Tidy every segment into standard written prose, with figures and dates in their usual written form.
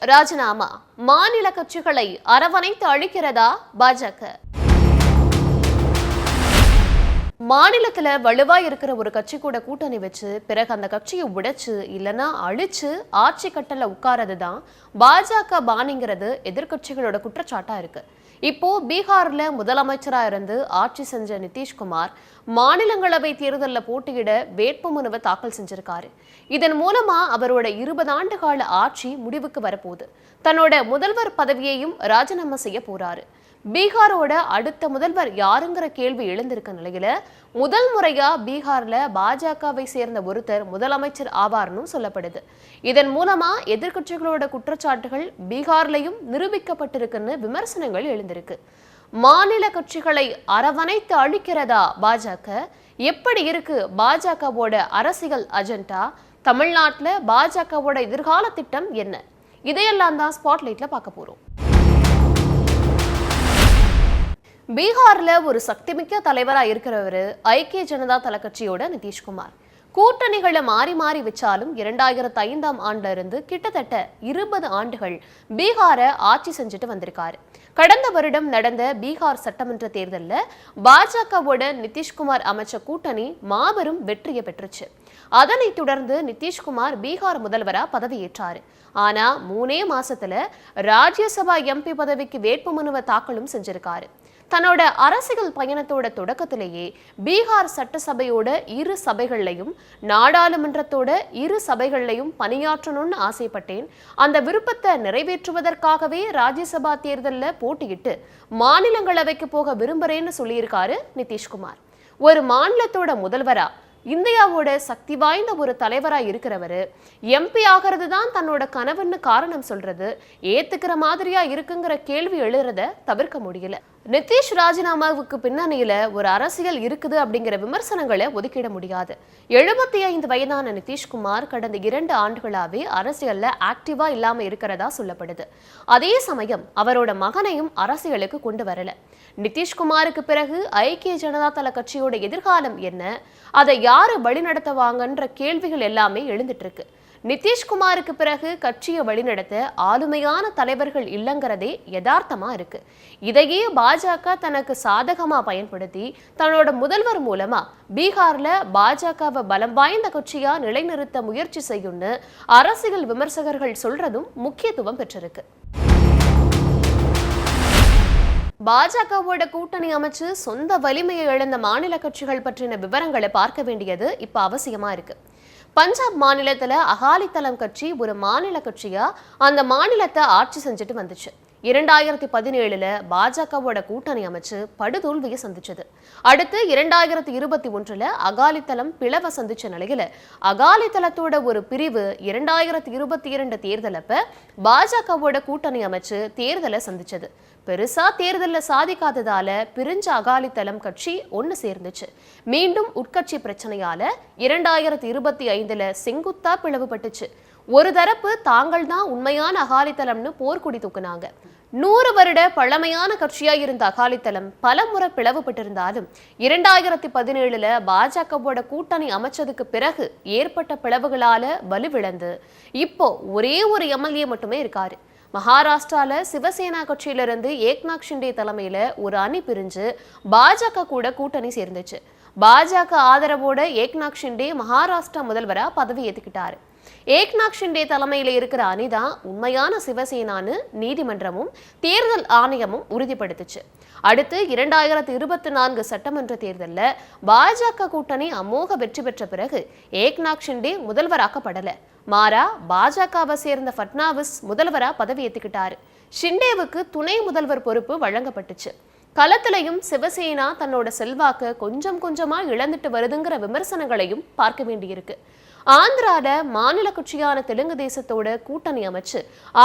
ராஜினாமா, மாநில கட்சிகளை அரவணைத்து அழிக்கிறதா பாஜக? மாநிலத்துல வலுவா இருக்கிற ஒரு கட்சி கூட கூட்டணி வச்சு பிறகு அந்த கட்சியை உடைச்சு இல்லைன்னா அழிச்சு ஆட்சி கட்டல உட்காரதுதான் பாஜக பாணிங்கிறது எதிர்கட்சிகளோட குற்றச்சாட்டா இருக்கு. இப்போ பீகார்ல முதலமைச்சரா இருந்து ஆட்சி செஞ்ச நிதிஷ்குமார் மாநிலங்களவை தேர்தலில் போட்டியிட வேட்புமனுவை தாக்கல் செஞ்சிருக்காரு. இதன் மூலமா அவரோட 20 ஆண்டு கால ஆட்சி முடிவுக்கு வரப்போகுது. தன்னோட முதல்வர் பதவியையும் ராஜினாமா செய்ய போறாரு. பீகாரோட அடுத்த முதல்வர் யாருங்கிற கேள்வி எழுந்திருக்க நிலையில முதல் முறையா பீகார்ல பாஜகவை சேர்ந்த ஒருத்தர் முதலமைச்சர் ஆவார்னு சொல்லப்படுது. இதன் மூலமா எதிர்கட்சிகளோட குற்றச்சாட்டுகள் பீகார்லயும் நிரூபிக்கப்பட்டிருக்குன்னு விமர்சனங்கள் எழுந்திருக்கு. மாநில கட்சிகளை அரவணைத்து அழிக்கிறதா பாஜக? எப்படி இருக்கு பாஜகவோட அரசியல் அஜெண்டா? தமிழ்நாட்டுல பாஜகவோட எதிர்கால திட்டம் என்ன? இதையெல்லாம் தான் ஸ்பாட்லைட்ல பார்க்க போறோம். பீகார்ல ஒரு சக்திமிக்க தலைவரா இருக்கிறவரு ஐக்கிய ஜனதா தள கட்சியோட நிதிஷ்குமார். கூட்டணிகளை மாறி மாறி வச்சாலும் 2005ஆம் ஆண்டுல இருந்து கிட்டத்தட்ட 20 ஆண்டுகள் பீகாரை ஆட்சி செஞ்சுட்டு வந்திருக்காரு. கடந்த வருடம் நடந்த பீகார் சட்டமன்ற தேர்தலில் பாஜகவோட நிதிஷ்குமார் அமைச்ச கூட்டணி மாபெரும் வெற்றியை பெற்றுச்சு. அதனைத் தொடர்ந்து நிதிஷ்குமார் பீகார் முதல்வரா பதவியேற்றாரு. ஆனா 3 மாசத்துல ராஜ்யசபா எம்பி பதவிக்கு வேட்புமனுவை தாக்கலும் செஞ்சிருக்காரு. தன்னோட அரசியல் பயணத்தோட தொடக்கத்திலேயே பீகார் சட்டசபையோட 2 சபைகள்லையும் நாடாளுமன்றத்தோட 2 சபைகள்லையும் பணியாற்றணும்னு ஆசைப்பட்டேன். அந்த விருப்பத்தை நிறைவேற்றுவதற்காகவே ராஜ்யசபா தேர்தலில் போட்டியிட்டு மாநிலங்களவைக்கு போக விரும்புறேன்னு சொல்லியிருக்காரு நிதிஷ்குமார். ஒரு மாநிலத்தோட முதல்வரா இந்தியாவோட சக்தி வாய்ந்த ஒரு தலைவரா இருக்கிறவரு எம்பி ஆகிறது தான் தன்னோட கனவுன்னு காரணம் சொல்றது ஏத்துக்கிற மாதிரியா இருக்குங்கிற கேள்வி எழுறத தவிர்க்க முடியல. நிதிஷ் ராஜினாமாவுக்கு பின்னணியில ஒரு அரசியல் இருக்குது அப்படிங்கிற விமர்சனங்களை ஒதுக்கிட முடியாது. 75 வயதான நிதிஷ்குமார் கடந்த 2 ஆண்டுகளாவே அரசியல்ல ஆக்டிவா இல்லாம இருக்கிறதா சொல்லப்படுது. அதே சமயம் அவரோட மகனையும் அரசியலுக்கு கொண்டு வரல. நிதிஷ்குமாருக்கு பிறகு ஐக்கிய ஜனதா தள கட்சியோட எதிர்காலம் என்ன? அதை யாரு வழிநடத்துவாங்கன்ற கேள்விகள் எல்லாமே எழுந்துட்டு இருக்கு. நிதிஷ்குமாருக்கு பிறகு கட்சியை வழிநடத்த ஆளுமையான தலைவர்கள் இல்லைங்கிறதே யதார்த்தமா இருக்கு. இதையே பாஜக தனக்கு சாதகமா பயன்படுத்தி தன்னோட முதல்வர் மூலமா பீகார்ல பாஜகவை பலம் வாய்ந்த கட்சியா நிலைநிறுத்த முயற்சி செய்யும்னு அரசியல் விமர்சகர்கள் சொல்றதும் முக்கியத்துவம் பெற்றிருக்கு. பாஜகவோட கூட்டணி அமைச்சு சொந்த வலிமையை இழந்த மாநில கட்சிகள் பற்றின விவரங்களை பார்க்க வேண்டியது இப்ப அவசியமா இருக்கு. பஞ்சாப் மாநிலத்துல அகாலிதளம் கட்சி ஒரு மாநில கட்சியா அந்த மாநிலத்தை ஆட்சி செஞ்சுட்டு வந்துச்சு. 2017 பாஜகவோட கூட்டணி அமைச்சு படுதோல்வியை சந்திச்சது. அடுத்து 2021 அகாலிதளம் பிளவ சந்திச்ச நிலையில அகாலிதளத்தோட ஒரு பிரிவு 2022 தேர்தலப்ப பாஜகவோட கூட்டணி அமைச்சு தேர்தலை சந்திச்சது. பெருசா தேர்தலில் சாதிக்காததால பிரிஞ்ச அகாலிதளம் கட்சி ஒன்னு சேர்ந்துச்சு. மீண்டும் உட்கட்சி பிரச்சனையால 2025 செங்குத்தா பிளவுபட்டுச்சு. ஒரு தரப்பு தாங்கள் தான் உண்மையான அகாலிதளம்னு போர்க்குடி தூக்குனாங்க. 100 வருட பழமையான கட்சியா இருந்த அகாலிதளம் பல முறை பிளவுபட்டிருந்தாலும் 2017 பாஜகவோட கூட்டணி அமைச்சதுக்கு பிறகு ஏற்பட்ட பிளவுகளால வலுவிழந்து இப்போ ஒரே ஒரு எம்எல்ஏ மட்டுமே இருக்காரு. மகாராஷ்டிரால சிவசேனா கட்சியிலிருந்து ஏக்நாத் ஷிண்டே தலைமையில ஒரு அணி பிரிஞ்சு பாஜக கூட கூட்டணி சேர்ந்துச்சு. பாஜக ஆதரவோட ஏக்நாத் ஷிண்டே மகாராஷ்டிரா முதல்வரா பதவி ஏத்துக்கிட்டாரு. ஏக்நாத் ஷிண்டே தலைமையில இருக்கிற அணிதான் உண்மையான சிவசேனான்னு நீதிமன்றமும் தேர்தல் ஆணையமும் உறுதிப்படுத்துச்சு. அடுத்து 2024 சட்டமன்ற தேர்தலில் பாஜக கூட்டணி அமோக வெற்றி பெற்ற பிறகு ஏக்நாத் ஷிண்டே முதல்வராக்கப்படல. மாறா பாஜகவை சேர்ந்த ஃபட்னாவிஸ் முதல்வரா பதவி ஏத்துக்கிட்டாரு. ஷிண்டேவுக்கு துணை முதல்வர் பொறுப்பு வழங்கப்பட்டுச்சு. களத்திலையும் சிவசேனா தன்னோட செல்வாக்க கொஞ்சம் கொஞ்சமா இழந்துட்டு வருதுங்கிற விமர்சனங்களையும் பார்க்க வேண்டியிருக்கு. ஆந்திரால மாநில கட்சியான தெலுங்கு தேசத்தோட கூட்டணி அமைச்சு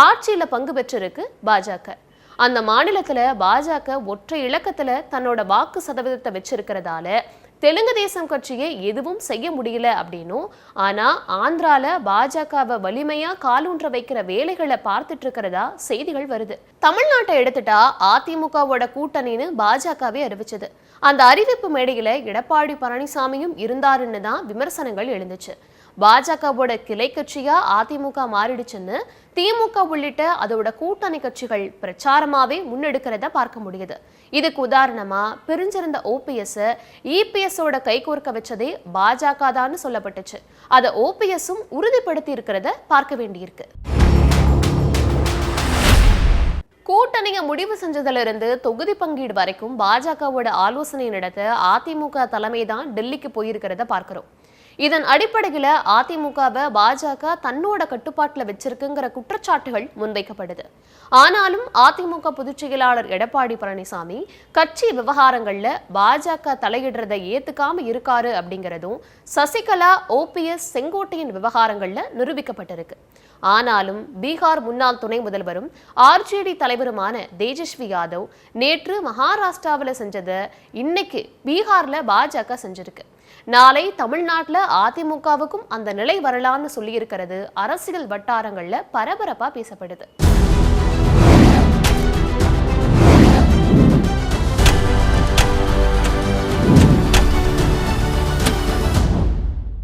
ஆட்சியில பங்கு பெற்றிருக்கு பாஜக. அந்த மாநிலத்துல பாஜக ஒற்றை இலக்கத்துல தன்னோட வாக்கு சதவீதத்தை வச்சிருக்கிறதால தெலுங்கு தேசம் கட்சியை எதுவும் செய்ய முடியல அப்படின்னும், ஆனா ஆந்திரால பாஜகவை வலிமையா காலூன்ற வைக்கிற வேலைகளை பார்த்துட்டு இருக்கிறதா செய்திகள் வருது. தமிழ்நாட்டை எடுத்துட்டா அதிமுகவோட கூட்டணின்னு பாஜகவே அறிவிச்சது. அந்த அறிவிப்பு மேடையில எடப்பாடி பழனிசாமியும் இருந்தாருன்னு தான் விமர்சனங்கள் எழுந்துச்சு. பாஜகவோட கிளை கட்சியா அதிமுக மாறிடுச்சுன்னு திமுக உள்ளிட்ட அதோட கூட்டணி கட்சிகள் பிரச்சாரமாவே முன்னெடுக்கிறத பார்க்க முடியுது. இதுக்கு உதாரணமா பிரிஞ்சிருந்த ஓபிஎஸ் இபிஎஸோட கைகோர்க்க வச்சதே பாஜக தான் சொல்லப்பட்டுச்சு. அதை ஓபிஎஸும் உறுதிப்படுத்தி இருக்கிறத பார்க்க வேண்டியிருக்கு. கூட்டணியை முடிவு செஞ்சதுல இருந்து தொகுதி பங்கீடு வரைக்கும் பாஜகவோட ஆலோசனை நடத்த அதிமுக தலைமை தான் டெல்லிக்கு போயிருக்கிறத பார்க்கிறோம். இதன் அடிப்படையில அதிமுகவை பாஜக தன்னோட கட்டுப்பாட்டுல வச்சிருக்குங்கிற குற்றச்சாட்டுகள் முன்வைக்கப்படுது. ஆனாலும் அதிமுக பொதுச் செயலாளர் எடப்பாடி பழனிசாமி கட்சி விவகாரங்கள்ல பாஜக தலையிடுறதை ஏத்துக்காம இருக்காரு அப்படிங்கிறதும் சசிகலா, ஓபிஎஸ், செங்கோட்டையின் விவகாரங்கள்ல நிரூபிக்கப்பட்டிருக்கு. ஆனாலும் பீகார் முன்னாள் துணை முதல்வரும் ஆர்ஜேடி தலைவருமான தேஜஸ்வி யாதவ் நேற்று மகாராஷ்டிராவில் செஞ்சதை இன்னைக்கு பீகார்ல பாஜக செஞ்சிருக்கு. நாளை தமிழ்நாட்டில் அதிமுகவுக்கும் அந்த நிலை வரலான்னு சொல்லியிருக்கிறது அரசியல் வட்டாரங்கள்ல பரபரப்பா பேசப்படுது.